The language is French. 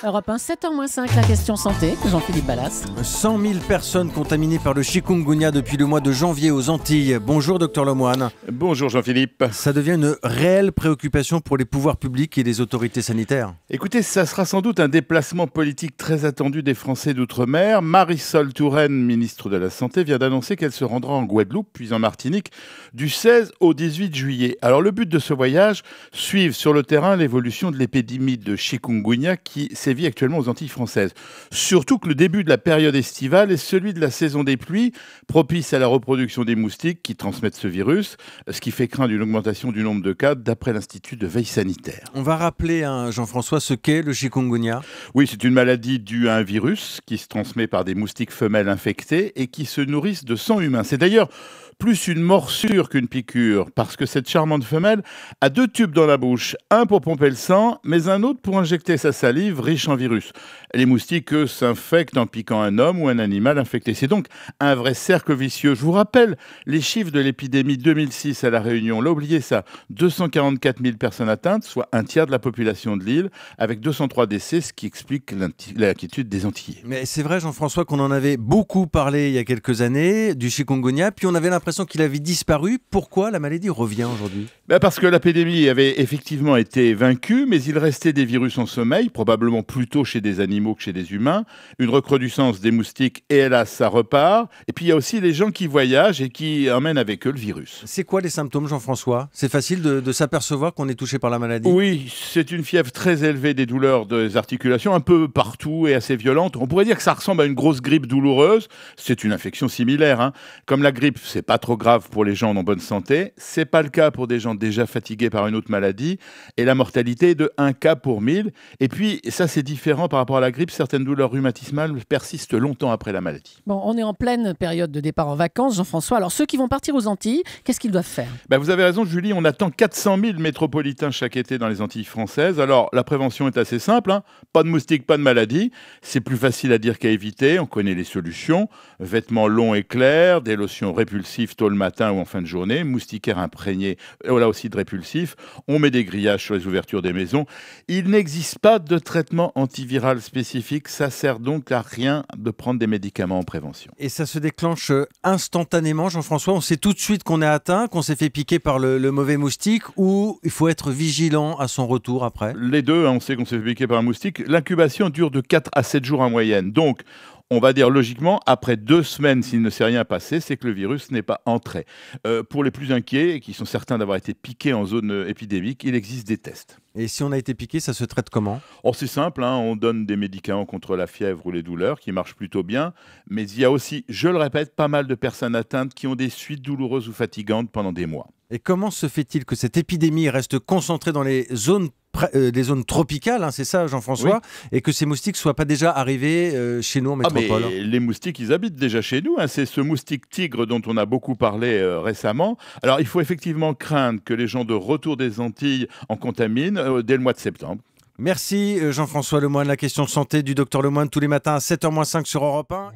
Europe 1, 7h-5, la question santé, Jean-Philippe Ballas. 100 000 personnes contaminées par le chikungunya depuis le mois de janvier aux Antilles. Bonjour docteur Lemoine. Bonjour Jean-Philippe. Ça devient une réelle préoccupation pour les pouvoirs publics et les autorités sanitaires. Écoutez, ça sera sans doute un déplacement politique très attendu des Français d'outre-mer. Marisol Touraine, ministre de la Santé, vient d'annoncer qu'elle se rendra en Guadeloupe puis en Martinique du 16 au 18 juillet. Alors le but de ce voyage, suivre sur le terrain l'évolution de l'épidémie de chikungunya qui sévit actuellement aux Antilles françaises. Surtout que le début de la période estivale est celui de la saison des pluies, propice à la reproduction des moustiques qui transmettent ce virus, ce qui fait craindre une augmentation du nombre de cas d'après l'Institut de veille sanitaire. On va rappeler, Jean-François, ce qu'est le chikungunya. Oui, c'est une maladie due à un virus qui se transmet par des moustiques femelles infectées et qui se nourrissent de sang humain. C'est d'ailleurs plus une morsure qu'une piqûre, parce que cette charmante femelle a 2 tubes dans la bouche, un pour pomper le sang, mais un autre pour injecter sa salive riche en virus. Les moustiques, eux, s'infectent en piquant un homme ou un animal infecté. C'est donc un vrai cercle vicieux. Je vous rappelle les chiffres de l'épidémie 2006 à La Réunion. Là, oubliez ça, 244 000 personnes atteintes, soit un tiers de la population de l'île, avec 203 décès, ce qui explique l'inquiétude des Antillais. Mais c'est vrai, Jean-François, qu'on en avait beaucoup parlé il y a quelques années, du chikungunya, puis on avait l'impression qu'il avait disparu. Pourquoi la maladie revient aujourd'hui ? Parce que l'épidémie avait effectivement été vaincue, mais il restait des virus en sommeil, probablement plutôt chez des animaux que chez des humains, une recrudescence des moustiques et hélas ça repart. Et puis il y a aussi les gens qui voyagent et qui emmènent avec eux le virus. C'est quoi les symptômes, Jean-François ? C'est facile de s'apercevoir qu'on est touché par la maladie ? Oui, c'est une fièvre très élevée, des douleurs des articulations un peu partout et assez violente. On pourrait dire que ça ressemble à une grosse grippe douloureuse. C'est une infection similaire. Comme la grippe, c'est pas trop grave pour les gens en bonne santé. C'est pas le cas pour des gens déjà fatigués par une autre maladie. Et la mortalité est de 1 cas pour 1000. Et puis, ça c'est différent par rapport à la grippe. Certaines douleurs rhumatismales persistent longtemps après la maladie. Bon, on est en pleine période de départ en vacances, Jean-François. Alors ceux qui vont partir aux Antilles, qu'est-ce qu'ils doivent faire ? Vous avez raison, Julie. On attend 400 000 métropolitains chaque été dans les Antilles françaises. Alors, la prévention est assez simple. Pas de moustiques, pas de maladies. C'est plus facile à dire qu'à éviter. On connaît les solutions. Vêtements longs et clairs, des lotions répulsives tôt le matin ou en fin de journée, moustiquaires imprégnés, là aussi de répulsifs. On met des grillages sur les ouvertures des maisons. Il n'existe pas de traitement antiviral spécifique. Ça sert donc à rien de prendre des médicaments en prévention. Et ça se déclenche instantanément, Jean-François ? On sait tout de suite qu'on est atteint, qu'on s'est fait piquer par le mauvais moustique, ou il faut être vigilant à son retour après ? Les deux, on sait qu'on s'est fait piquer par un moustique. L'incubation dure de 4 à 7 jours en moyenne. Donc, on va dire logiquement, après 2 semaines, s'il ne s'est rien passé, c'est que le virus n'est pas entré. Pour les plus inquiets, qui sont certains d'avoir été piqués en zone épidémique, il existe des tests. Et si on a été piqué, ça se traite comment ? C'est simple, on donne des médicaments contre la fièvre ou les douleurs qui marchent plutôt bien. Mais il y a aussi, je le répète, pas mal de personnes atteintes qui ont des suites douloureuses ou fatigantes pendant des mois. Et comment se fait-il que cette épidémie reste concentrée dans les zones tropicales, c'est ça Jean-François, oui, et que ces moustiques ne soient pas déjà arrivés chez nous en métropole ? Mais les moustiques, ils habitent déjà chez nous. C'est ce moustique tigre dont on a beaucoup parlé récemment. Alors, il faut effectivement craindre que les gens de retour des Antilles en contaminent dès le mois de septembre. Merci Jean-François Lemoine. La question santé du docteur Lemoine tous les matins à 7h-5 sur Europe 1.